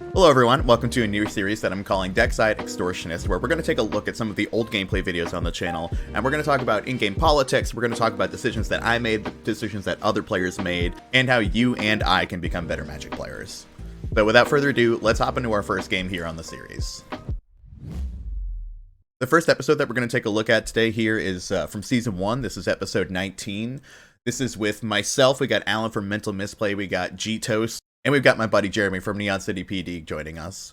Hello everyone, welcome to a new series that I'm calling Deckside Extortionist, where we're going to take a look at some of the old gameplay videos on the channel, and we're going to talk about in-game politics, we're going to talk about decisions that I made, decisions that other players made, and how you and I can become better Magic players. But without further ado, let's hop into our first game here on the series. The first episode that we're going to take a look at today here is from Season 1, this is Episode 19. This is with myself, we got Alan from Mental Misplay, we got G-Toast, and we've got my buddy Jeremy from Neon City PD joining us.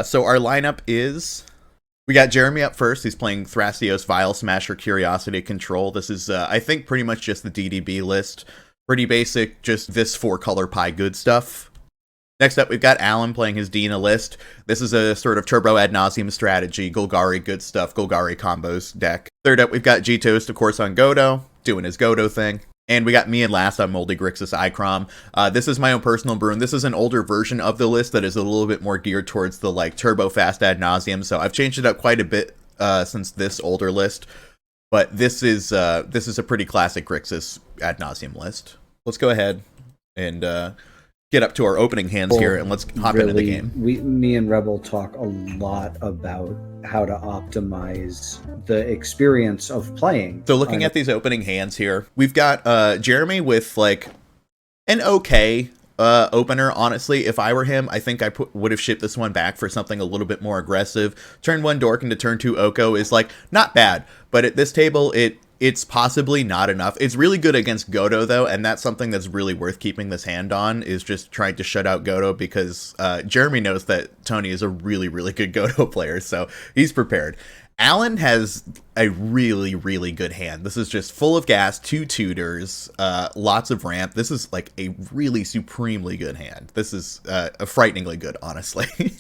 So our lineup is, we got Jeremy up first. He's playing Thrasios, Vile Smasher, Curiosity, Control. This is, I think, pretty much just the DDB list. Pretty basic, just this 4-color pie good stuff. Next up, we've got Alan playing his Dina list. This is a sort of turbo ad nauseum strategy, Golgari good stuff, Golgari combos deck. Third up, we've got G-Toast, of course, on Godo, doing his Godo thing. And we got me and last on Moldy Grixis Icrom. This is my own personal brew, and this is an older version of the list that is a little bit more geared towards the like turbo fast ad nauseum. So I've changed it up quite a bit since this older list, but this is a pretty classic Grixis ad nauseum list. Let's go ahead and get up to our opening hands here, and let's hop into the game. Me and Rebel talk a lot about how to optimize the experience of playing. So looking at these opening hands here, we've got Jeremy with like an okay opener. Honestly, if I were him, I think I would have shipped this one back for something a little bit more aggressive. Turn 1 Dork into turn 2 Oko is like not bad, but at this table it's possibly not enough. It's really good against Godo, though, and that's something that's really worth keeping this hand on, is just trying to shut out Godo, because Jeremy knows that Tony is a really, really good Godo player, so he's prepared. Alan has a really, really good hand. This is just full of gas, 2 tutors, lots of ramp. This is like a really supremely good hand. This is a frighteningly good, honestly.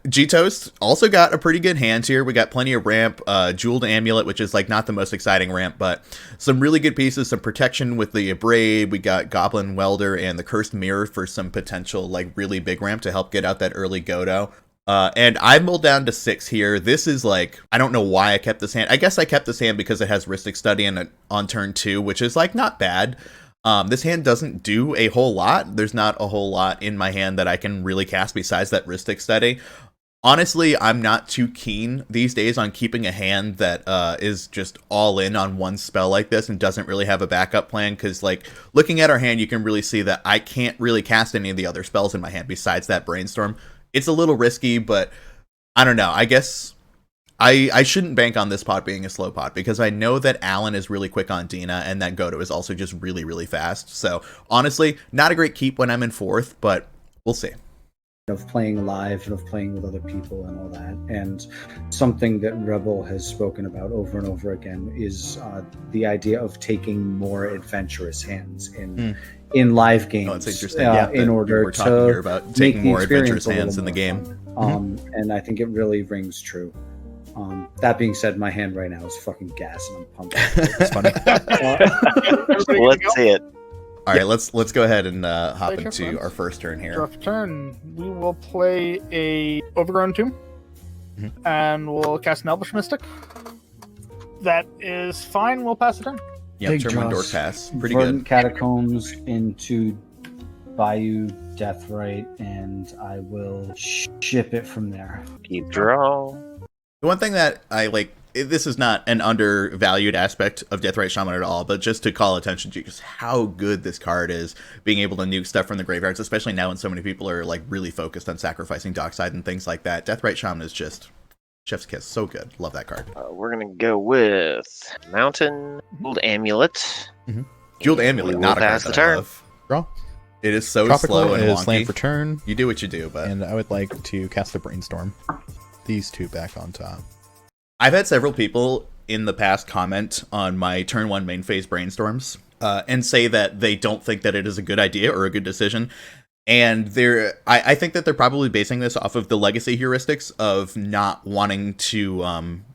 G-Toast also got a pretty good hand here. We got plenty of ramp, Jeweled Amulet, which is like not the most exciting ramp, but some really good pieces, some protection with the Abrade. We got Goblin Welder and the Cursed Mirror for some potential like really big ramp to help get out that early Godo. And I mulled down to 6 here. This is like, I don't know why I kept this hand. I guess I kept this hand because it has Rhystic Study on turn 2, which is like not bad. This hand doesn't do a whole lot. There's not a whole lot in my hand that I can really cast besides that Rhystic Study. Honestly, I'm not too keen these days on keeping a hand that is just all in on one spell like this and doesn't really have a backup plan, because like looking at our hand, you can really see that I can't really cast any of the other spells in my hand besides that Brainstorm. It's a little risky, but I don't know. I guess I shouldn't bank on this pot being a slow pot, because I know that Alan is really quick on Dina and that Godo is also just really, really fast. So honestly, not a great keep when I'm in 4th, but we'll see. Of playing live and of playing with other people and all that. And something that Rebel has spoken about over and over again is the idea of taking more adventurous hands in live games. Oh, it's interesting. In order we're talking here about taking more adventurous hands in the game. And I think it really rings true. That being said, my hand right now is fucking gas, and I'm pumped. It's funny. Let's see it. All right, let's go ahead and hop into our first turn here. Draw for turn. We will play a Overgrown Tomb, and we'll cast an Elvish Mystic. That is fine. We'll pass the turn. Yeah, turn 1 Dork pass. Pretty Verdant good. Catacombs into Bayou Deathrite, and I will ship it from there. Keep draw. The one thing that I like, this is not an undervalued aspect of Deathrite Shaman at all, but just to call attention to just how good this card is, being able to nuke stuff from the graveyards, especially now when so many people are like really focused on sacrificing Dockside and things like that. Deathrite Shaman is just chef's kiss. So good. Love that card. We're going to go with Mountain, Jeweled Amulet. Jeweled Amulet, not a card pass the that turn. I love. Draw. It is so Tropical slow and is wonky. land for turn, You do what you do, but and I would like to cast a Brainstorm. These 2 back on top. I've had several people in the past comment on my turn 1 main phase Brainstorms and say that they don't think that it is a good idea or a good decision. And I think that they're probably basing this off of the legacy heuristics of not wanting to,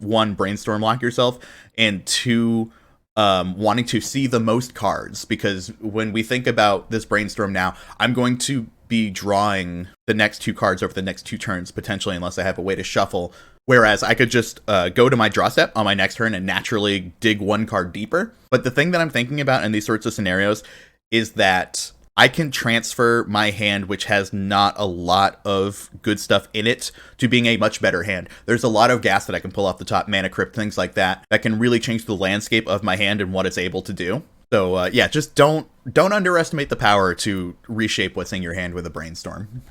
1, Brainstorm lock yourself, and 2, wanting to see the most cards. Because when we think about this Brainstorm now, I'm going to be drawing the next 2 cards over the next 2 turns, potentially, unless I have a way to shuffle. Whereas I could just go to my draw step on my next turn and naturally dig 1 card deeper. But the thing that I'm thinking about in these sorts of scenarios is that I can transfer my hand, which has not a lot of good stuff in it, to being a much better hand. There's a lot of gas that I can pull off the top, mana crypt, things like that can really change the landscape of my hand and what it's able to do. So yeah, just don't underestimate the power to reshape what's in your hand with a brainstorm.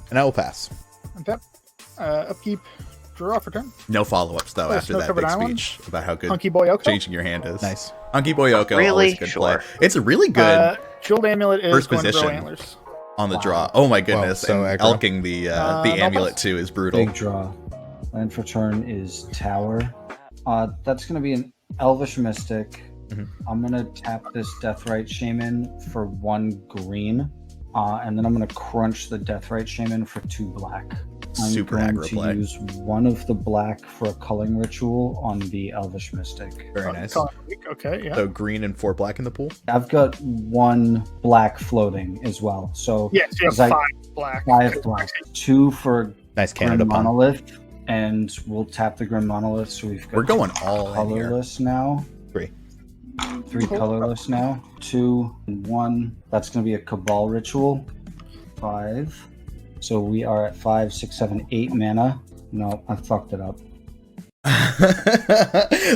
And I will pass. Okay. Upkeep. Draw for turn. No follow-ups though after that big speech about how good Hunky Boy Yoko. changing your hand is. Nice. Hunky Boy Yoko, Really? always good Sure. play. It's a really good Jeweled Amulet is first going to grow position. antlers. on the draw. Oh my goodness! so and aggro. elking the no amulet pass. too is brutal. Big draw. Land for turn is Tower. That's going to be an Elvish Mystic. Mhm. I'm going to tap this Deathrite Shaman for 1 green. And then I'm going to crunch the Deathrite Shaman for 2 black. I'm Super going aggro to play. use 1 of the black for a culling ritual on the Elvish Mystic. Very nice. Okay, yeah. So green and 4 black in the pool. I've got 1 black floating as well. So Yes, you have Like 5 black. 5 black. 2 for Nice Grim Canada pun. Monolith. And we'll tap the Grim Monolith. So we've got We're going all in here. colorless now. 3. 3 colorless now. 2 and 1. That's going to be a Cabal ritual. 5. So we are at 5, 6, 7, 8 mana. No, I fucked it up.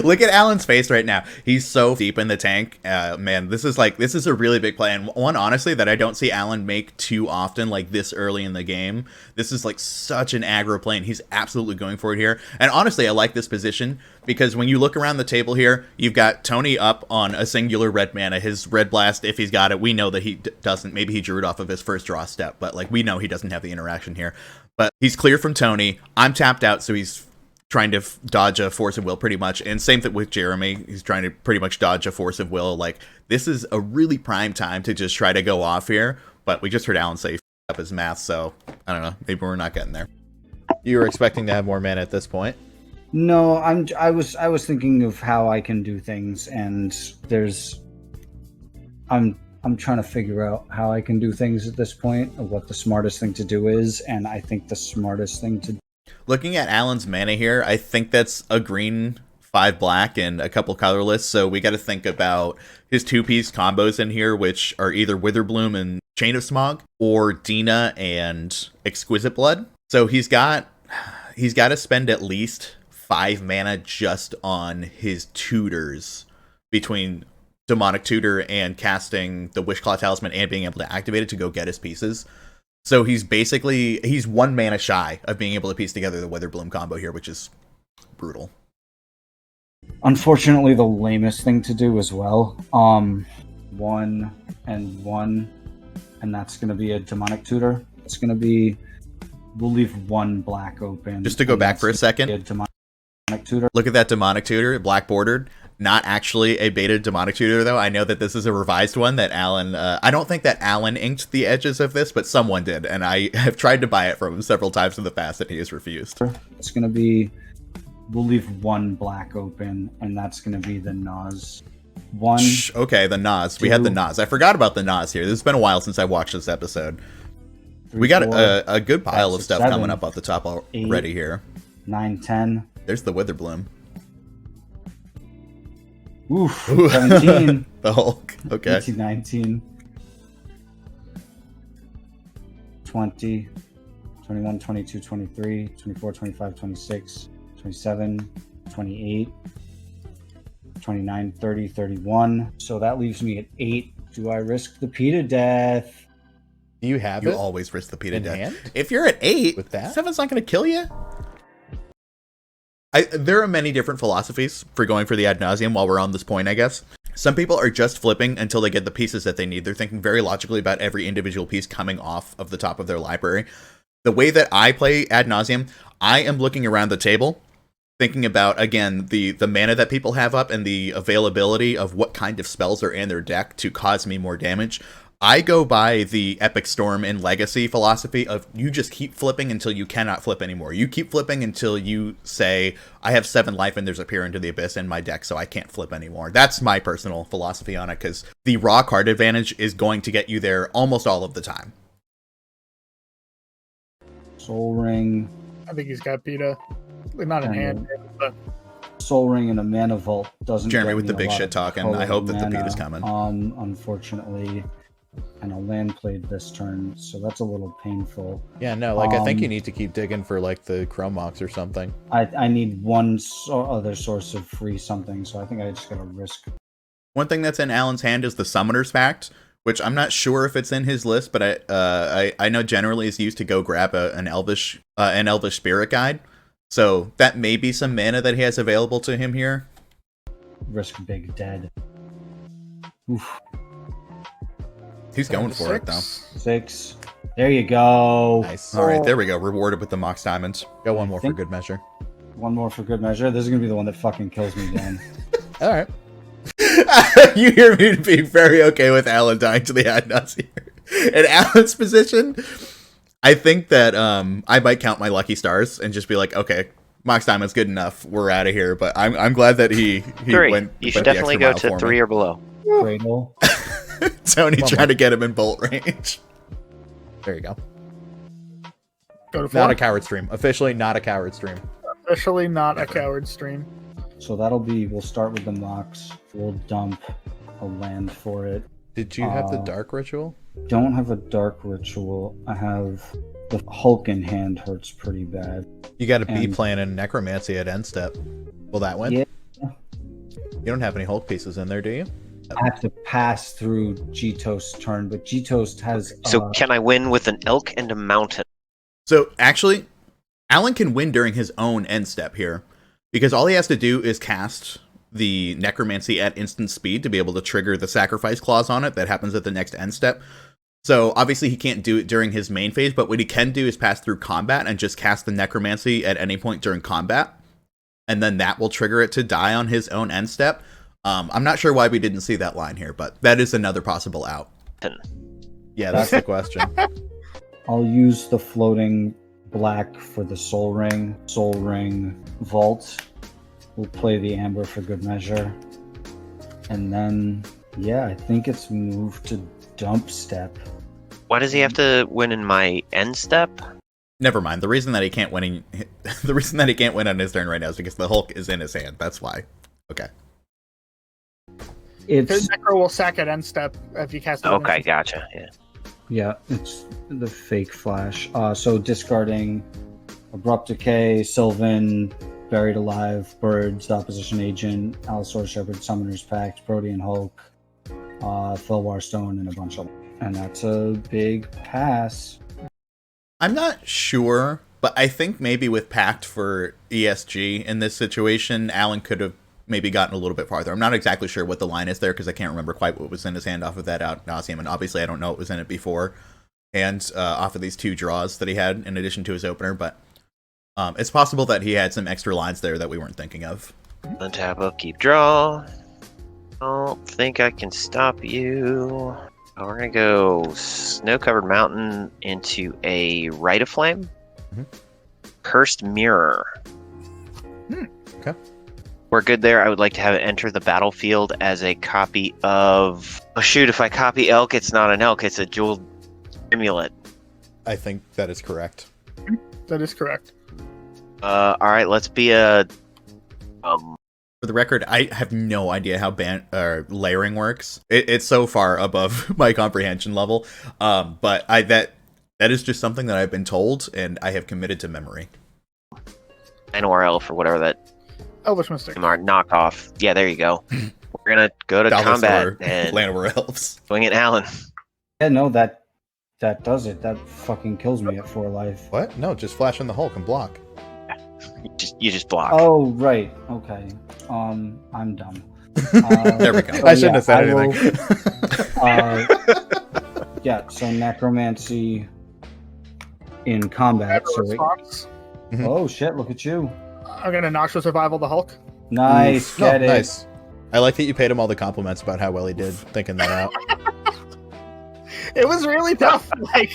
Look at Alan's face right now. He's so deep in the tank. Man, this is a really big play, and one honestly that I don't see Alan make too often, like this early in the game. This is like such an aggro play, and he's absolutely going for it here. And honestly, I like this position because when you look around the table here, you've got Tony up on a singular red mana. His red blast, if he's got it, we know that he doesn't. Maybe he drew it off of his first draw step, but like we know he doesn't have the interaction here. But he's clear from Tony. I'm tapped out, so he's trying to dodge a force of will pretty much, and same thing with Jeremy. He's trying to pretty much dodge a force of will. Like, this is a really prime time to just try to go off here, but we just heard Alan say up his math, so I don't know, maybe we're not getting there. You were expecting to have more mana at this point. No, I was thinking of how I can do things, and I'm trying to figure out how I can do things at this point, of what the smartest thing to do is, and I think the smartest thing to Looking at Alan's mana here, I think that's a green, 5 black, and a couple colorless, so we got to think about his 2-piece combos in here, which are either Witherbloom and Chain of Smog, or Dina and Exquisite Blood. So he's got to spend at least 5 mana just on his tutors, between Demonic Tutor and casting the Wishclaw Talisman and being able to activate it to go get his pieces. So he's 1 mana shy of being able to piece together the Witherbloom combo here, which is brutal. Unfortunately, the lamest thing to do as well. 1 and 1, and that's going to be a Demonic Tutor. It's going to be, we'll leave 1 black open. Just to go and back that's for a gonna second. be a Demonic Tutor. Look at that Demonic Tutor, black bordered. Not actually a beta Demonic Tutor, though. I know that this is a revised one that Alan... I don't think that Alan inked the edges of this, but someone did, and I have tried to buy it from him several times in the past, and he has refused. It's going to be, we'll leave 1 black open, and that's going to be the Nas. 1. Okay, the Nas. We had the 2, Nas. I forgot about the Nas here. This has been a while since I watched this episode. 3, We got 4, a good pile 5, of 6, stuff 7, coming up off the top already here. 9, 10. There's the Witherbloom. Oof, 17. The Hulk. Okay. 18, 19. 20. 21, 22, 23, 24, 25, 26, 27, 28, 29, 30, 31. So that leaves me at 8. Do I risk the Peta death? Do you have You it always risk the Peta in death. hand? If you're at 8, With that? 7's not going to kill you. There are many different philosophies for going for the ad nauseum while we're on this point, I guess. Some people are just flipping until they get the pieces that they need. They're thinking very logically about every individual piece coming off of the top of their library. The way that I play ad nauseum, I am looking around the table, thinking about, again, the mana that people have up and the availability of what kind of spells are in their deck to cause me more damage. I go by the Epic Storm and Legacy philosophy of you just keep flipping until you cannot flip anymore. You keep flipping until you say, I have 7 life and there's a Peer into the Abyss in my deck, so I can't flip anymore. That's my personal philosophy on it, because the raw card advantage is going to get you there almost all of the time. Soul Ring. I think he's got Peta. Not in hand, but Soul Ring and a Mana Vault doesn't Jeremy get with me the a big lot shit of talking. I hope that the mana, beat is coming. Unfortunately. and a land played this turn, so that's a little painful. Yeah, no, like I think you need to keep digging for like the Chrome Mox or something. I need one other source of free something, so I think I just gotta risk. One thing that's in Alan's hand is the Summoner's Pact, which I'm not sure if it's in his list, but I know generally is used to go grab an Elvish Spirit Guide. So that may be some mana that he has available to him here. Risk big dead. Oof. He's going for it, though. 6. There you go. Nice. All right, there we go. Rewarded with the Mox Diamonds. Go one more for good measure. One more for good measure. This is going to be the one that fucking kills me, Dan. All right. You hear me being very okay with Alan dying to the ad nuts here. In Alan's position, I think that I might count my lucky stars and just be like, okay, Mox Diamond's good enough. We're out of here. But I'm glad that he 3. went. You should definitely go to 3 or below. Cradle. Tony trying to get him in bolt range. There you go. Go to 4. Not a coward stream. Officially not a coward stream. Officially not a coward stream. So that'll be, we'll start with the Mox. We'll dump a land for it. Did you have the Dark Ritual? Don't have a Dark Ritual. I have the Hulk in hand, hurts pretty bad. You got to be And- playing in Necromancy at end step. Will that win? Yeah. You don't have any Hulk pieces in there, do you? I have to pass through G-Toast's turn, but G-Toast has... So can I win with an elk and a mountain? So actually, Alan can win during his own end step here, because all he has to do is cast the Necromancy at instant speed to be able to trigger the sacrifice clause on it that happens at the next end step. So obviously he can't do it during his main phase, but what he can do is pass through combat and just cast the Necromancy at any point during combat, and then that will trigger it to die on his own end step. I'm not sure why we didn't see that line here, but that is another possible out. Yeah, that's the question. I'll use the floating black for the Soul Ring. Soul Ring Vault. We'll play the Amber for good measure. And then, yeah, I think it's moved to Dump Step. Why does he have to win in my end step? Never mind. The reason that he can't win on his turn right now is because the Hulk is in his hand. That's why. Okay. It's Necro will sack at end step if you cast it. Okay, gotcha. Yeah. Yeah, it's the fake flash. So discarding Abrupt Decay, Sylvan, Buried Alive, Birds, Opposition Agent, Allosaur Shepherd, Summoner's Pact, Protean Hulk, Felwar Stone, and a bunch of them. And that's a big pass. I'm not sure, but I think maybe with Pact for ESG in this situation, Alan could have maybe gotten a little bit farther. I'm not exactly sure what the line is there because I can't remember quite what was in his hand off of that ad nauseum, and obviously I don't know what was in it before, and off of these 2 draws that he had in addition to his opener, but it's possible that he had some extra lines there that we weren't thinking of. Untap up, keep draw. Don't think I can stop you. We're gonna go Snow-Covered Mountain into a Rite of Flame. Mhm. Cursed Mirror. Okay. We're good there. I would like to have it enter the battlefield as a copy of... Oh shoot, if I copy Elk, it's not an Elk, it's a jeweled amulet. I think that is correct. That is correct. Alright, let's be a... For the record, I have no idea how layering works. It's so far above my comprehension level, but that is just something that I've been told, and I have committed to memory. Anwar Elf or whatever that... Elvish Mystic. Knockoff. Yeah, there you go. We're gonna go to combat and Land Over Elves. swing at Alan. Yeah, no, that does it. That fucking kills me at 4 life. What? No, just flash in the Hulk and block. You just block. Oh, right. Okay. I'm dumb. There we go. so I shouldn't have said will, anything. yeah, so Necromancy in combat. So Response. oh shit! Look at you. I'm gonna Noxious Survival the Hulk. Nice. No, Get it. nice. I like that you paid him all the compliments about how well he did thinking that out. It was really tough. Like,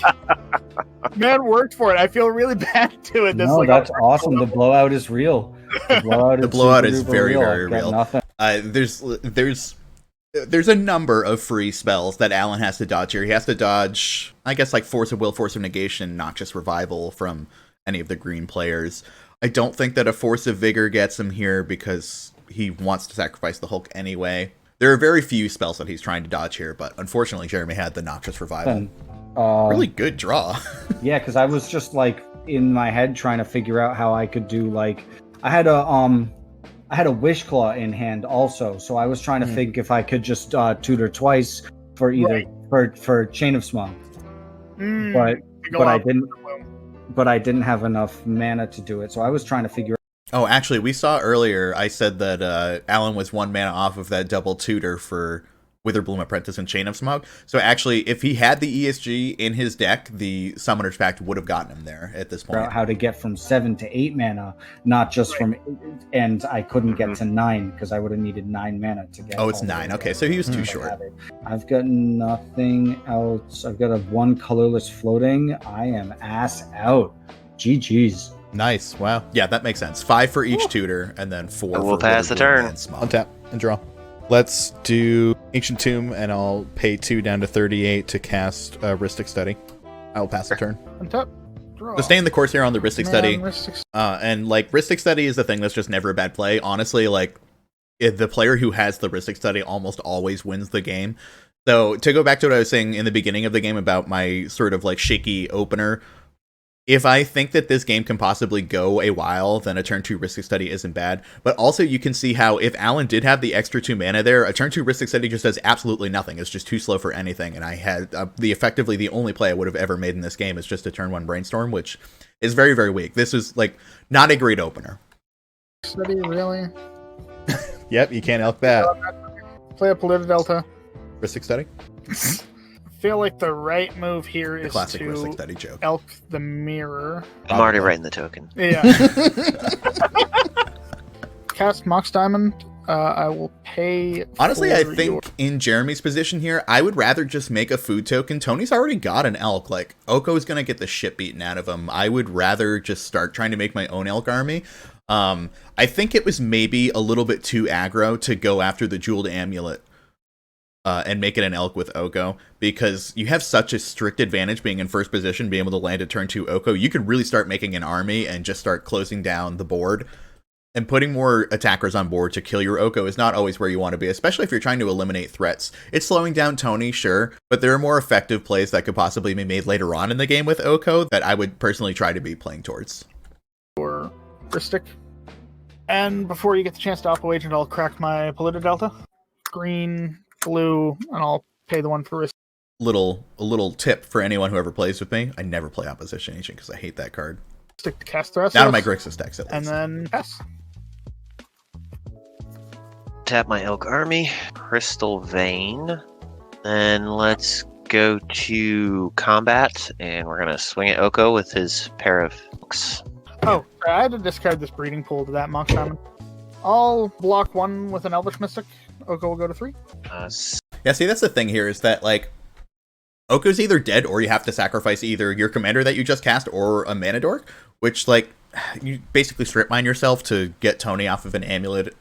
man worked for it. I feel really bad doing this. No, like, that's awesome. The blowout is real. The blowout is super very, duper very I've got real. Nothing. There's a number of free spells that Alan has to dodge here. He has to dodge, I guess, like Force of Will, Force of Negation, Noxious Revival from any of the green players. I don't think that a Force of Vigor gets him here because he wants to sacrifice the Hulk anyway. There are very few spells that he's trying to dodge here, but unfortunately Jeremy had the Noxious Revival. Then, Really good draw. yeah, because I was just like in my head trying to figure out how I could do like I had a Wish Claw in hand also, so I was trying to think if I could just tutor twice for either for Chain of Smoke, but I didn't have enough mana to do it, so I was trying to figure. Oh, actually, we saw earlier, I said that Alan was 1 mana off of that double tutor for Witherbloom Apprentice and Chain of Smoke. So actually, if he had the ESG in his deck, the Summoner's Pact would have gotten him there at this point. How to get from 7 to 8 mana, not just from, and I couldn't get to 9 because I would have needed 9 mana to get. Oh, it's 9. Okay, so he was too short. I've got nothing else. I've got a 1 colorless floating. I am ass out. GG's. Nice. Wow. Yeah, that makes sense. 5 for each tutor, and then 4 we'll for pass the Witherbloom turn. and Smoke. Untap and draw. Let's do Ancient Tomb, and I'll pay 2 down to 38 to cast Rhystic Study. I will pass the turn. Untap. Draw. So staying the course here on the Rhystic Study. Rhystic And like Rhystic Study is the thing that's just never a bad play. Honestly, like the player who has the Rhystic Study almost always wins the game. So to go back to what I was saying in the beginning of the game about my sort of like shaky opener, if I think that this game can possibly go a while, then a turn 2 Rhystic Study isn't bad. But also you can see how if Alan did have the extra 2 mana there, a turn 2 Rhystic Study just does absolutely nothing. It's just too slow for anything. And I had effectively the only play I would have ever made in this game is just a turn 1 Brainstorm, which is very, very weak. This is like not a great opener. Study, really? Yep, you can't elk that. Play a Polluted Delta. Rhystic Study? I feel like the right move here The is classic to Rhystic Study joke. elk the mirror. I'm already writing the token. Yeah. Cast Mox Diamond. I will pay. Honestly, for I think your- in Jeremy's position here, I would rather just make a food token. Tony's already got an elk. Like, Oko's going to get the shit beaten out of him. I would rather just start trying to make my own elk army. I think it was maybe a little bit too aggro to go after the Jeweled Amulet and make it an elk with Oko, because you have such a strict advantage being in first position, being able to land a turn 2 Oko. You could really start making an army and just start closing down the board. And putting more attackers on board to kill your Oko is not always where you want to be, especially if you're trying to eliminate threats. It's slowing down Tony, sure, but there are more effective plays that could possibly be made later on in the game with Oko that I would personally try to be playing towards. Or Rhystic. And before you get the chance to Oppo Agent, I'll crack my Polluted Delta. Green, blue, and I'll pay the 1 for Rhystic. A little tip for anyone who ever plays with me: I never play Opposition Agent because I hate that card. Stick to cast Thrust. Not in my Grixis decks, at least. And then pass. Tap my Elk Army, Crystal Vein. Then let's go to combat, and we're gonna swing at Oko with his pair of hooks. Oh, I had to discard this Breeding Pool to that Mox Diamond. I'll block 1 with an Elvish Mystic. Oko will go to 3. Yeah, see, that's the thing here is that, like, Oko's either dead or you have to sacrifice either your commander that you just cast or a mana dork, which, like, you basically strip mine yourself to get Tony off of an amulet,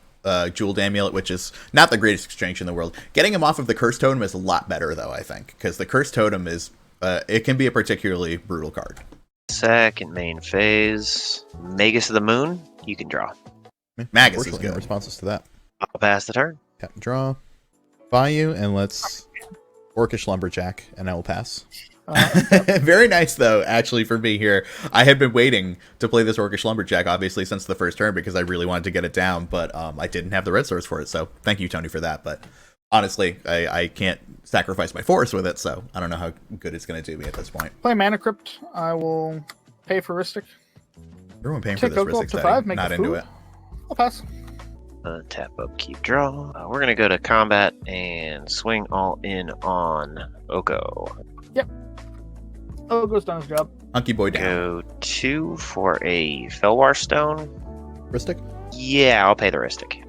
Jeweled Amulet, which is not the greatest exchange in the world. Getting him off of the Cursed Totem is a lot better, though, I think, because the Cursed Totem is, it can be a particularly brutal card. Second main phase, Magus of the Moon. You can draw. Magus is Unfortunately, no good. responses to that. I'll pass the turn. Tap and draw. Bayou, and let's Orcish Lumberjack, and I will pass. Very nice, though, actually, for me here. I had been waiting to play this Orcish Lumberjack, obviously, since the first turn, because I really wanted to get it down, but I didn't have the red source for it, so thank you, Tony, for that. But honestly, I can't sacrifice my forest with it, so I don't know how good it's going to do me at this point. Play Mana Crypt. I will pay for Rhystic. Everyone paying for Take this Oko Rhystic up to Study. 5, make Not a into food. it. I'll pass. Tap up, keep draw. We're gonna go to combat and swing all in on Oko. Oko's done his job. Hunky boy down. Go 2 for a Felwar Stone. Rhystic? Yeah, I'll pay the Rhystic.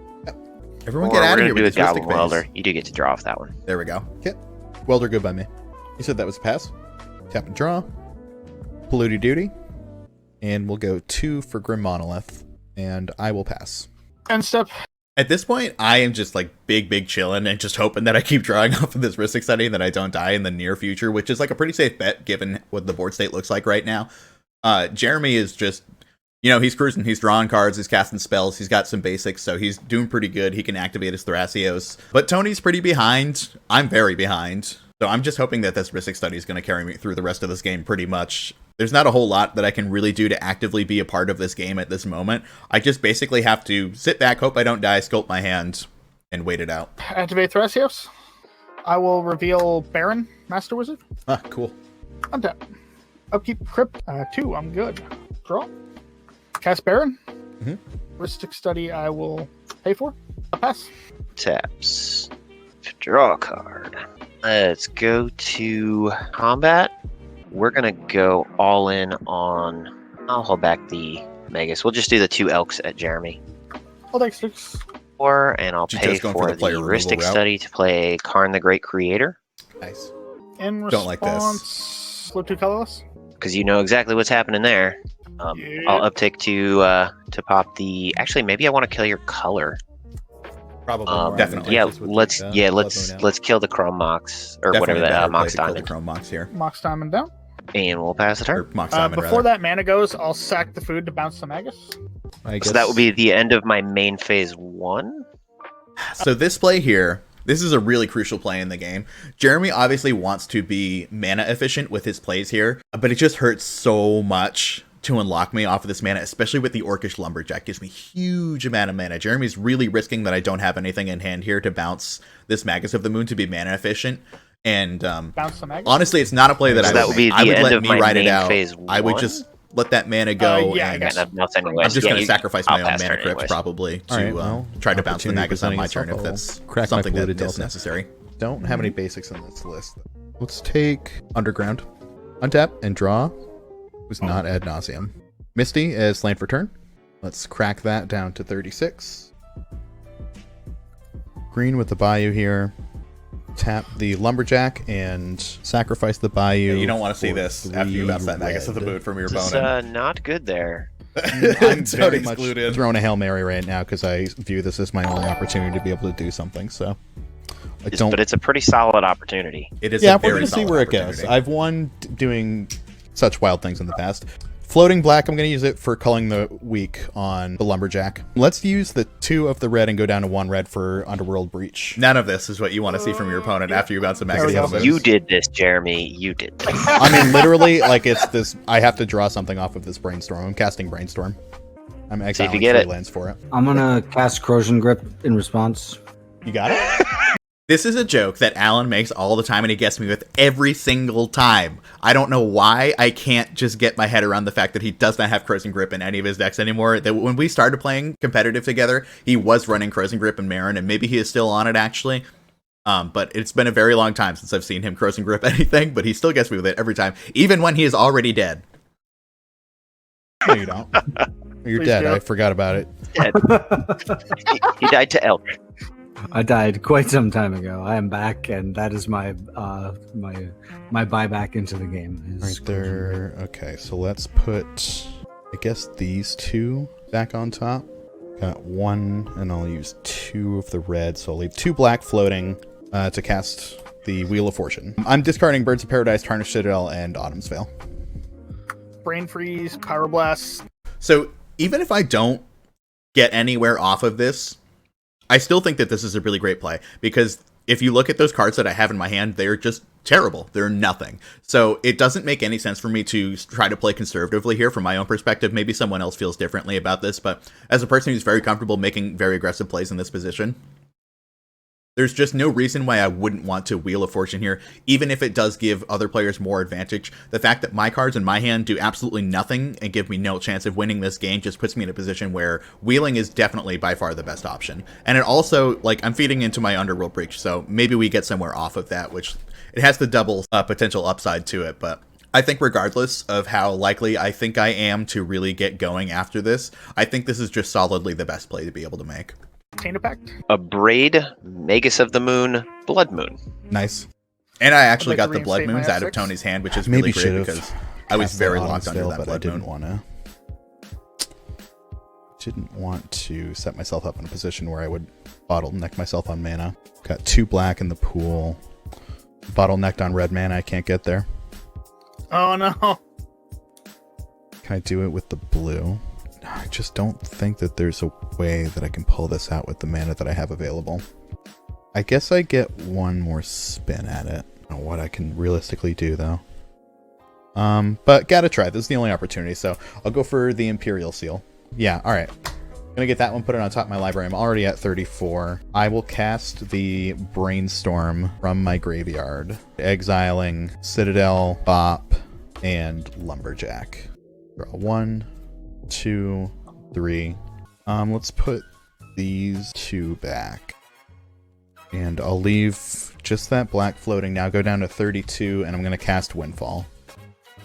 Everyone Or get out we're of here gonna do a with this Goblin Rhystic phase. Welder. You do get to draw off that one. There we go. Welder, good by me. You said that was a pass. Tap and draw. Polluted Duty. And we'll go 2 for Grim Monolith. And I will pass. End step. At this point, I am just like big chilling and just hoping that I keep drawing off of this Rhystic Study and that I don't die in the near future, which is like a pretty safe bet given what the board state looks like right now. Jeremy is just You know, he's cruising. He's drawing cards. He's casting spells. He's got some basics, so he's doing pretty good. He can activate his Thrasios. But Tony's pretty behind. I'm very behind. So I'm just hoping that this Rhystic Study is going to carry me through the rest of this game pretty much. There's not a whole lot that I can really do to actively be a part of this game at this moment. I just basically have to sit back, hope I don't die, sculpt my hand, and wait it out. Activate Thrasios. I will reveal Baron, Master Wizard. Ah, cool. Untap. Upkeep Crypt. 2, I'm good. Draw. Cast Baron. Rhystic Study I will pay for. A pass. Taps. Draw a card. Let's go to combat. We're going to go all in on... I'll hold back the Magus. We'll just do the 2 Elks at Jeremy. I'll take 6. And I'll pay Just going for for the player the removal Rhystic route. Study to play Karn the Great Creator. Nice. In Don't like this. response, flip 2 colorless. Because you know exactly what's happening there. Yeah. I'll uptick to pop the... Actually, maybe I want to kill your color. Probably. definitely. Yeah, Just with let's the, let's kill the Chrome Mox or Definitely whatever that better Mox play to kill Diamond, the Chrome Mox here. Mox Diamond down. and we'll pass the Or turn. Mox Diamond, Before rather. that mana goes, I'll sack the food to bounce the Magus. I guess So that would be the end of my main phase 1. So this play here, this is a really crucial play in the game. Jeremy obviously wants to be mana efficient with his plays here, but it just hurts so much to unlock me off of this mana, especially with the Orcish Lumberjack. Gives me huge amount of mana. Jeremy's really risking that I don't have anything in hand here to bounce this Magus of the Moon to be mana efficient. And Bounce the Magus. honestly, it's not a play that So I that would be I the would end let of me my write it main out. phase I would 1? just let that mana go. yeah, I and guess. And bounce anyways. I'm just Yeah, going to you- sacrifice I'll my own pass mana turn crypt anyways. probably to All right, well, try to bounce the opportunity Magus on my presenting turn if itself. that's I'll crack my something that polluted is delta. necessary. Don't have any basics on this list. Let's take Underground. Untap and draw. Who's not ad nauseum. Misty as land for turn. Let's crack that down to 36. Green with the Bayou here. Tap the Lumberjack and sacrifice the Bayou. Yeah, you don't want to see for this after you 3 bounce that Magus of the red. Moon from your This is opponent. not good there. I'm very much excluded. throwing a Hail Mary right now because I view this as my only opportunity to be able to do something. So I don't. But it's a pretty solid opportunity. It is Yeah, a we're very gonna see solid where it goes. opportunity. I've won doing such wild things in the past. Floating black, I'm going to use it for culling the weak on the Lumberjack. Let's use the 2 of the red and go down to 1 red for Underworld Breach. None of this is what you want to see from your opponent after you bounce the Magus There we of the go. Moon. You did this, Jeremy. You did this. I mean, literally, like, it's this. I have to draw something off of this Brainstorm. I'm casting Brainstorm. I'm See if exiling you get 3 it. lands for it. I'm gonna cast Corrosion Grip in response. You got it? This is a joke that Alan makes all the time and he gets me with every single time. I don't know why I can't just get my head around the fact that he does not have Corrosion Grip in any of his decks anymore. That when we started playing competitive together, he was running Corrosion Grip and Marin, and maybe he is still on it actually. But it's been a very long time since I've seen him Corrosion Grip anything, but he still gets me with it every time, even when he is already dead. No, you don't. You're Please dead. do. I forgot about it. He died to elk. I died quite some time ago. I am back, and that is my my buyback into the game. Is Right Corrosion there. Okay, so let's put, I guess, these 2 back on top. Got 1, and I'll use 2 of the red, so I'll leave 2 black floating to cast the Wheel of Fortune. I'm discarding Birds of Paradise, Tarnished Citadel, and Autumn's Veil. Brain Freeze, Pyroblast. So even if I don't get anywhere off of this, I still think that this is a really great play, because if you look at those cards that I have in my hand, they're just terrible. They're nothing. So it doesn't make any sense for me to try to play conservatively here from my own perspective. Maybe someone else feels differently about this, but as a person who's very comfortable making very aggressive plays in this position, there's just no reason why I wouldn't want to Wheel of Fortune here, even if it does give other players more advantage. The fact that my cards in my hand do absolutely nothing and give me no chance of winning this game just puts me in a position where wheeling is definitely by far the best option. And it also, like, I'm feeding into my Underworld Breach, so maybe we get somewhere off of that, which it has the double potential upside to it, but I think regardless of how likely I think I am to really get going after this, I think this is just solidly the best play to be able to make. Chain Impact. A Braid, Magus of the Moon, Blood Moon. Nice. And I actually I'd got like to the Blood reinstate my Moons out of F6. Tony's hand, which is Maybe really great should've because I was cast very that locked Autumn's under Veil, that but I Blood didn't Moon. want to. Didn't want to set myself up in a position where I would bottleneck myself on mana. Got 2 black in the pool. Bottlenecked on red mana. I can't get there. Oh no. Can I do it with the blue? I just don't think that there's a way that I can pull this out with the mana that I have available. I guess I get one more spin at it. I don't know what I can realistically do, though. But gotta try. This is the only opportunity, so I'll go for the Imperial Seal. Yeah, alright. Gonna get that one, put it on top of my library. I'm already at 34. I will cast the Brainstorm from my graveyard, exiling Citadel, Bop, and Lumberjack. Draw 1, 2, 3. Let's put these 2 back. And I'll leave just that black floating now, go down to 32, and I'm gonna cast Windfall.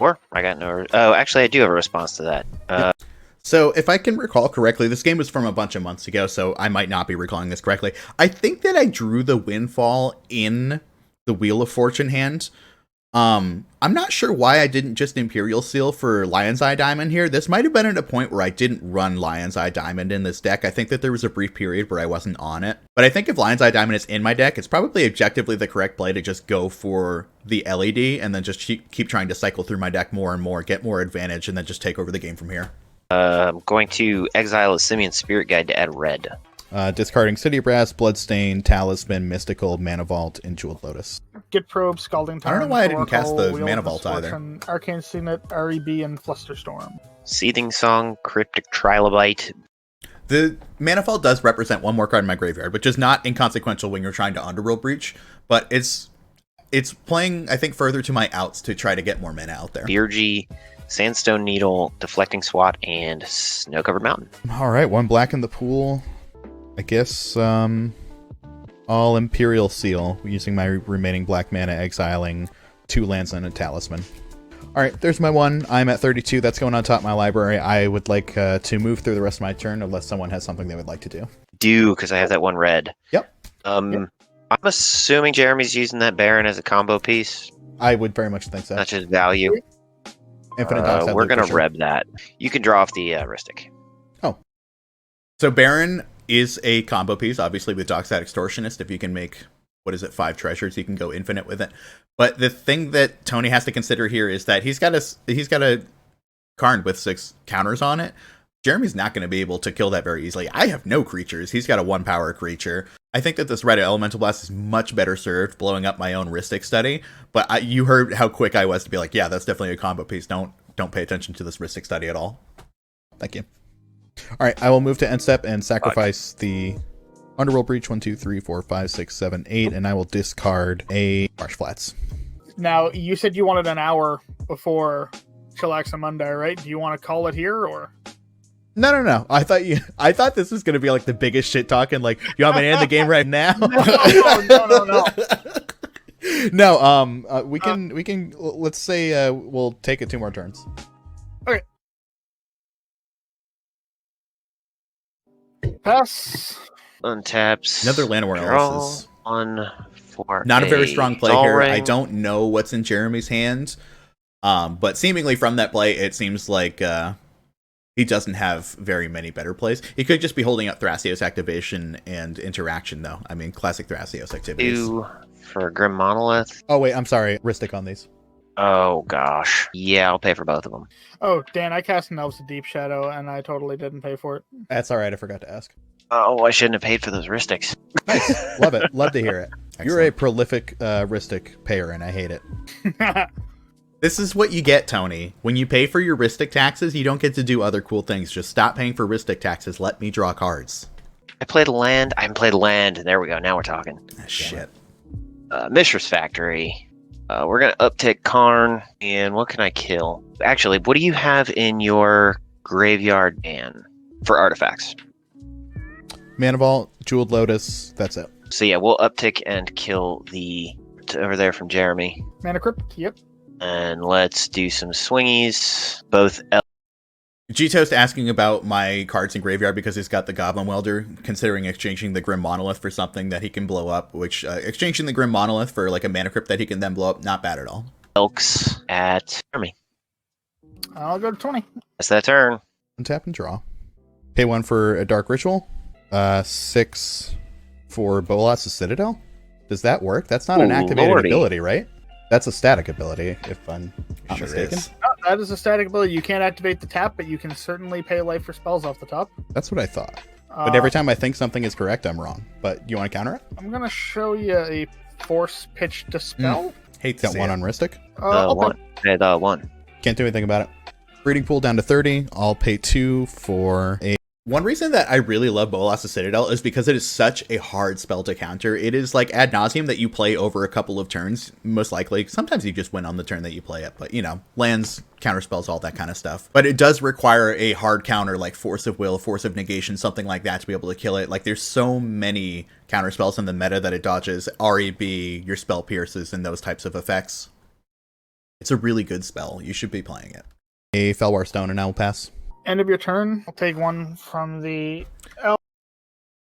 Or I got no. Oh, actually, I do have a response to that. So, if I can recall correctly, this game was from a bunch of months ago, so I might not be recalling this correctly. I think that I drew the Windfall in the Wheel of Fortune hand. I'm not sure why I didn't just Imperial Seal for Lion's Eye Diamond here. This might have been at a point where I didn't run Lion's Eye Diamond in this deck. I think that there was a brief period where I wasn't on it. But I think if Lion's Eye Diamond is in my deck, it's probably objectively the correct play to just go for the LED and then just keep trying to cycle through my deck more and more, get more advantage, and then just take over the game from here. I'm going to exile a Simian Spirit Guide to add red. Discarding City Brass, Bloodstain, Talisman, Mystical, Mana Vault, and Jeweled Lotus. Git Probe, Scalding Tarn, I don't know why I didn't cast the Wheel Mana of Vault either. Misfortune, Arcane Signet, REB, and Flusterstorm. Seething Song, Cryptic Trilobite. The Mana Vault does represent one more card in my graveyard, which is not inconsequential when you're trying to Underworld Breach, but it's playing, I think, further to my outs to try to get more mana out there. Beergy, Sandstone Needle, Deflecting Swat, and Snow Covered Mountain. All right, 1 black in the pool. I guess I'll Imperial Seal using my remaining black mana, exiling 2 lands and a Talisman. All right, there's my 1. I'm at 32. That's going on top of my library. I would like to move through the rest of my turn unless someone has something they would like to do. Because I have that 1 red. Yep. I'm assuming Jeremy's using that Baron as a combo piece. I would very much think so. Not just value. Infinite Dockside we're Loop, going to for sure. reb that. You can draw off the Ristic. So Baron is a combo piece, obviously, with Dockside Extortionist. If you can make, 5 treasures, you can go infinite with it. But the thing that Tony has to consider here is that he's got a Karn with 6 counters on it. Jeremy's not going to be able to kill that very easily. I have no creatures. He's got a 1-power creature. I think that this red Elemental Blast is much better served blowing up my own Ristic Study. But you heard how quick I was to be like, yeah, that's definitely a combo piece. Don't pay attention to this Ristic Study at all. Thank you. All right, I will move to end step and sacrifice the Underworld Breach 1, 2, 3, 4, 5, 6, 7, 8, and I will discard a Marsh Flats. Now, you said you wanted an hour before Chillax and Monday, right? Do you want to call it here, or? No. I thought this was gonna be like the biggest shit talking. Like, you want me to end the game right now? No. No. We can. Let's say we'll take it 2 more turns. Okay. Pass. Untaps. Another Llanowar Elves is on for not a very strong play here. Ring. I don't know what's in Jeremy's hand, but seemingly from that play, it seems like he doesn't have very many better plays. He could just be holding up Thrasios Activation and Interaction, though. I mean, classic Thrasios activities. 2 for Grim Monolith. Oh wait, I'm sorry. Ristic on these. Oh gosh. Yeah, I'll pay for both of them. Oh, Dan, I cast an Elves of Deep Shadow, and I totally didn't pay for it. That's all right. I forgot to ask. Oh, I shouldn't have paid for those Ristics. Nice. Love it. Love to hear it. You're a prolific Ristic payer, and I hate it. This is what you get, Tony. When you pay for your Ristic taxes, you don't get to do other cool things. Just stop paying for Ristic taxes. Let me draw cards. I played land. I haven't played land. There we go. Now we're talking. Shit. Mishra's Factory. We're going to uptick Karn. And what can I kill? Actually, what do you have in your graveyard ban for artifacts? Mana Vault, Jeweled Lotus, that's it. So yeah, we'll uptick and kill the over there from Jeremy. Mana Crypt, yep. And let's do some swingies. Both G-Toast asking about my cards in graveyard because he's got the Goblin Welder, considering exchanging the Grim Monolith for something that he can blow up, which exchanging the Grim Monolith for like a Mana Crypt that he can then blow up, not bad at all. Elks at Jeremy. I'll go to 20. That's that turn. Untap and draw. Pay 1 for a Dark Ritual. 6 for Bolas' Citadel. Does that work? That's not an activated ability, right? That's a static ability, if I'm not mistaken. Is. That is a static ability. You can't activate the tap, but you can certainly pay life for spells off the top. That's what I thought. But every time I think something is correct, I'm wrong. But do you want to counter it? I'm going to show you a force pitch dispel. Hate to Got see one it. on Ristic. I'll pay- One. Yeah, the one. Can't do anything about it. Breeding pool down to 30. I'll pay 2 for a... One reason that I really love Bolas's Citadel is because it is such a hard spell to counter. It is like ad nauseum that you play over a couple of turns, most likely. Sometimes you just win on the turn that you play it, but lands, counter spells, all that kind of stuff. But it does require a hard counter like Force of Will, Force of Negation, something like that to be able to kill it. Like there's so many counter spells in the meta that it dodges REB, your spell pierces, and those types of effects. It's a really good spell. You should be playing it. A Felwar Stone, and I will pass. End of your turn. I'll take one from the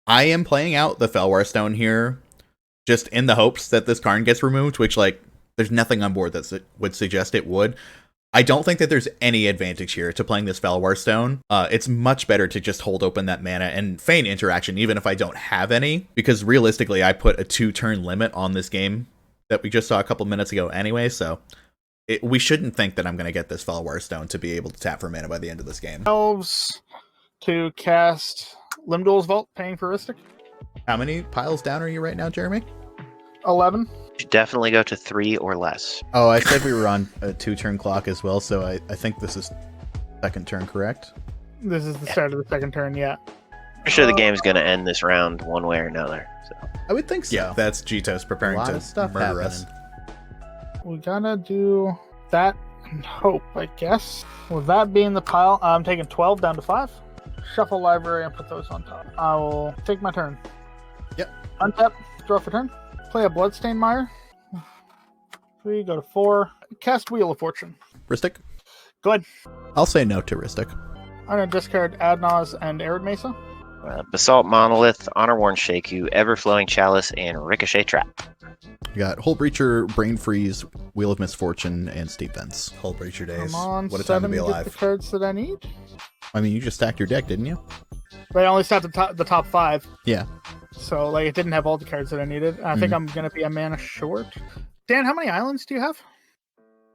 I am playing out the Felwar Stone here, just in the hopes that this Karn gets removed, which, there's nothing on board that would suggest it would. I don't think that there's any advantage here to playing this Felwar Stone. It's much better to just hold open that mana and feign interaction, even if I don't have any, because realistically, I put a 2-turn limit on this game that we just saw a couple minutes ago anyway, so... we shouldn't think that I'm going to get this Felwar Stone to be able to tap for mana by the end of this game. elves to cast Limdol's Vault, paying for Ristic. How many piles down are you right now, Jeremy? 11. You should definitely go to 3 or less. Oh, I said we were on a 2-turn clock as well, so I think this is second turn, correct? This is the start of the second turn, yeah. I'm sure the game's going to end this round one way or another. So. I would think so. Yeah, that's Jitos preparing A lot to of stuff murder happening. us. We gotta do that and hope, I guess. With that being the pile, I'm taking 12 down to 5. Shuffle library and put those on top. I will take my turn. Yep. Untap, draw for turn. Play a Bloodstained Mire. 3, go to 4. Cast Wheel of Fortune. Ristic? Go ahead. I'll say no to Ristic. I'm gonna discard Adnaz and Arid Mesa. Basalt Monolith, Honor Worn Shaku, Everflowing Chalice, and Ricochet Trap. We got Hull Breacher, Brain Freeze, Wheel of Misfortune, and Steep Vents. Hull Breacher days. Come on, What a time to 7 be to get the alive. cards that I need. I mean, you just stacked your deck, didn't you? But I only stacked the top 5. Yeah. So, it didn't have all the cards that I needed. I think I'm going to be a mana short. Dan, how many islands do you have?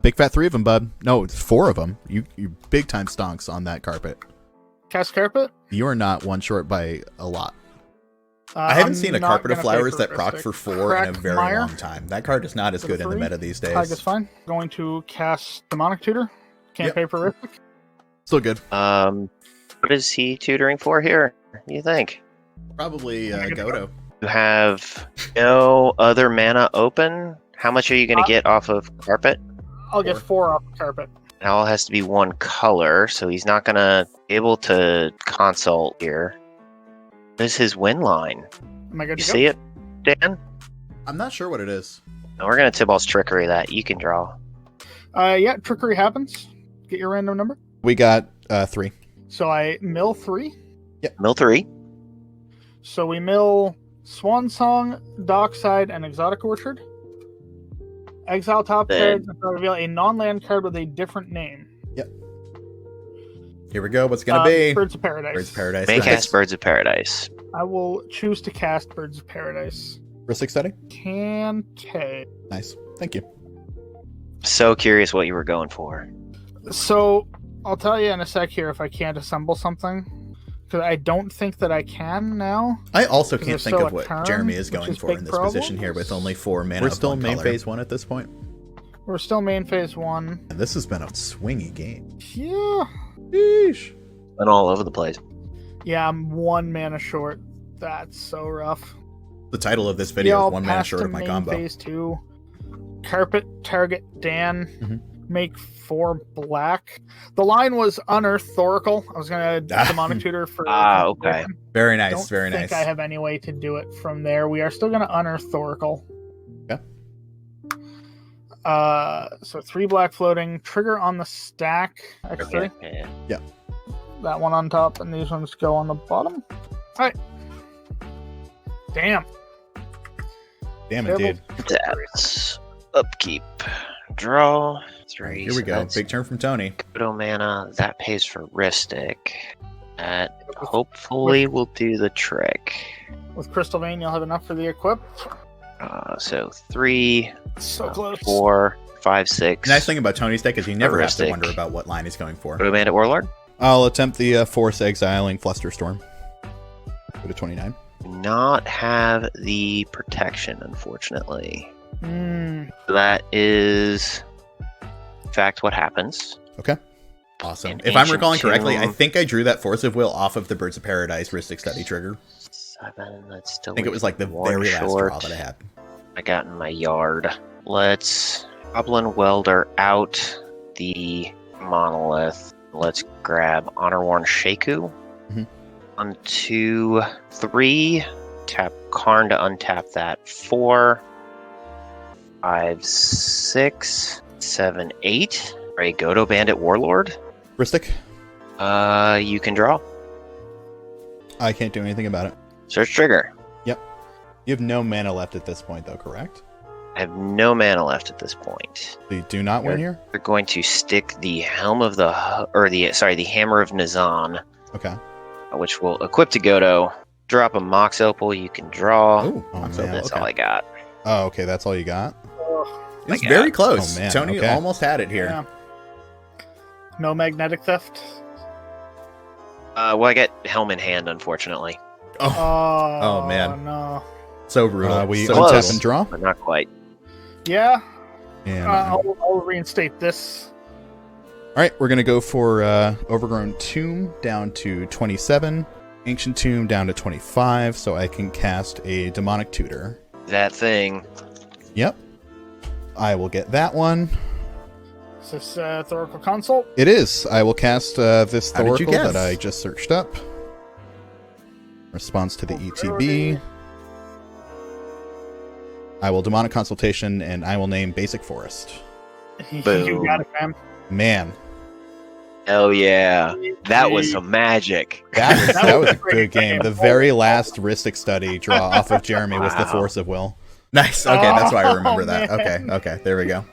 Big fat 3 of them, bud. No, it's 4 of them. You big time stonks on that carpet. Cast Carpet? You are not one short by a lot. I haven't I'm seen a not Carpet of gonna pay Flowers for that proc Ristic. for 4 in a Crack very Mire long time. That card is not as for good in the 3. meta these Tag is days. fine. Going to cast Demonic Tutor. Can't Yep. pay for Ristic. Still good. What is he tutoring for here, you think? Probably Godo. You have no other mana open? How much are you going to get off of Carpet? I'll get 4 off the Carpet. It all has to be one color, so he's not going to be able to consult here. What is his win line? Am I good You to see it, Dan? I'm not sure what it is. No, we're going to Tybalt's Trickery that. You can draw. go? Yeah, Trickery happens. Get your random number. We got 3. So I mill 3. Mill 3. So we mill Swan Song, Dockside, and Exotic Orchard. Exile top Then- cards and reveal a non-land card with a different name. Here we go. What's it going to be? Birds of Paradise. Birds of Paradise. May Nice. cast Birds of Paradise. I will choose to cast Birds of Paradise. Ristic study? Can take. Nice. Thank you. So curious what you were going for. So I'll tell you in a sec here if I can't assemble something. Because I don't think that I can now. I also Because can't there's think still of a what turn, Jeremy is which going is for big in this position here with problems. only 4 mana. We're of still one main color. phase 1 at this point. We're still main phase 1. And this has been a swingy game. Yeah. Sheesh. And all over the place. Yeah, I'm 1 mana short. That's so rough. The title of this video Y'all is 1 mana passed short to of my main combo. Phase 2. Carpet, target, Dan. Mhm. Make 4 black. The line was Unearth Thoracle. I was going to Demonic Tutor for... Okay. Very nice. Don't Very think nice. I have any way to do it from there. We are still going to Unearth Thoracle. Yeah. So 3 black floating. Trigger on the stack. X3. Yeah. That one on top, and these ones go on the bottom. Alright. Damn. Damn it, dude. That's upkeep. Draw. 3. Here we so go. that's Big turn from Tony. Kudo mana. That pays for Ristic. That hopefully will do the trick. With Crystal Vein, you'll have enough for the equip. So 3, So close. 4, 5, 6. Nice thing about Tony's deck is you never have to Heuristic. wonder about what line he's going for. Proto Bandit Warlord. I'll attempt the Force Exiling Flusterstorm. Go to 29. Not have the protection, unfortunately. Mm, That is, in fact, what happens. Okay. Awesome. An If I'm ancient recalling correctly, I tomb. think I drew that Force of Will off of the Birds of Paradise Rhystic Study trigger. 7, that's still I think it was like the one very last short. draw that I had. I got in my yard. Let's Goblin Welder out the Monolith. Let's grab Honor Worn Sheku. Mhm. 1, 2, 3. Tap Karn to untap that. 4, 5, 6, 7, 8. Ready, Godo Bandit Warlord. Ristic, You can draw. I can't do anything about it. Search trigger. You have no mana left at this point, though, correct? I have no mana left at this point. So you do not win here? We're going to stick the Hammer of Nazan, Okay. which will equip to Godo. Drop a Mox Opal. You can draw. Oh, Oh, Mox man. Opal, That's okay. all I got. Oh, okay, that's all you got? It's I very got- close. Oh, man, Tony okay. almost had it here. yeah. No magnetic theft. Well, I get Helm in hand, unfortunately, Oh, Oh, man. no. so brutal. We so close. untap and draw? but not quite. Yeah, And, I'll reinstate this. all right, we're going to go for Overgrown Tomb down to 27, Ancient Tomb down to 25, so I can cast a Demonic Tutor. That thing. Yep. I will get that one. Is this Thoracle Consult? It is. I will cast this How did you Thoracle guess? that I just searched up. Response to the ETB. I will Demonic Consultation, and I will name Basic Forest. You Boom. got it, man. Man, Hell yeah. That was some magic. that was a great good game. The game. very last Ristic Study draw off of Jeremy was the Wow. Force of Will. Nice. Okay, that's why I remember Oh, that. man. Okay, there we go.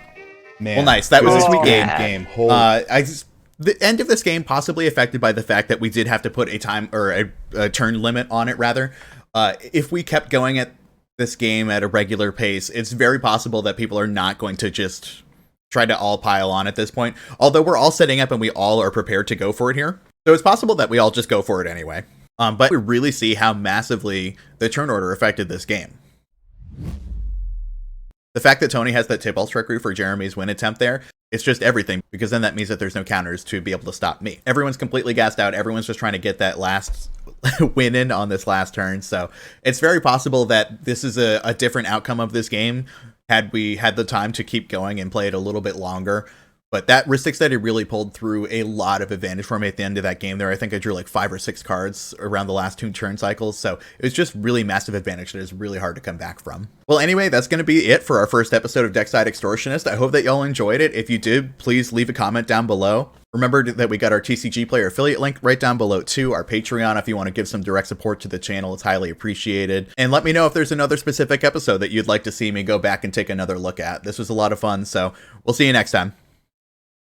Man, Well, nice. That was good a sweet game. game. Holy The end of this game possibly affected by the fact that we did have to put a time or a turn limit on it. Rather, if we kept going at this game at a regular pace, it's very possible that people are not going to just try to all pile on at this point. Although we're all setting up and we all are prepared to go for it here, so it's possible that we all just go for it anyway. But we really see how massively the turn order affected this game. The fact that Tony has that tip-all trickery for Jeremy's win attempt there, it's just everything, because then that means that there's no counters to be able to stop me. Everyone's completely gassed out. Everyone's just trying to get that last win in on this last turn. So it's very possible that this is a different outcome of this game had we had the time to keep going and play it a little bit longer. But that Rhystic Study really pulled through a lot of advantage for me at the end of that game there. I think I drew like 5 or 6 cards around the last 2 turn cycles. So it was just really massive advantage that is really hard to come back from. Well, anyway, that's going to be it for our first episode of Deckside Extortionist. I hope that y'all enjoyed it. If you did, please leave a comment down below. Remember that we got our TCG Player affiliate link right down below too. Our Patreon, if you want to give some direct support to the channel, it's highly appreciated. And let me know if there's another specific episode that you'd like to see me go back and take another look at. This was a lot of fun, so we'll see you next time.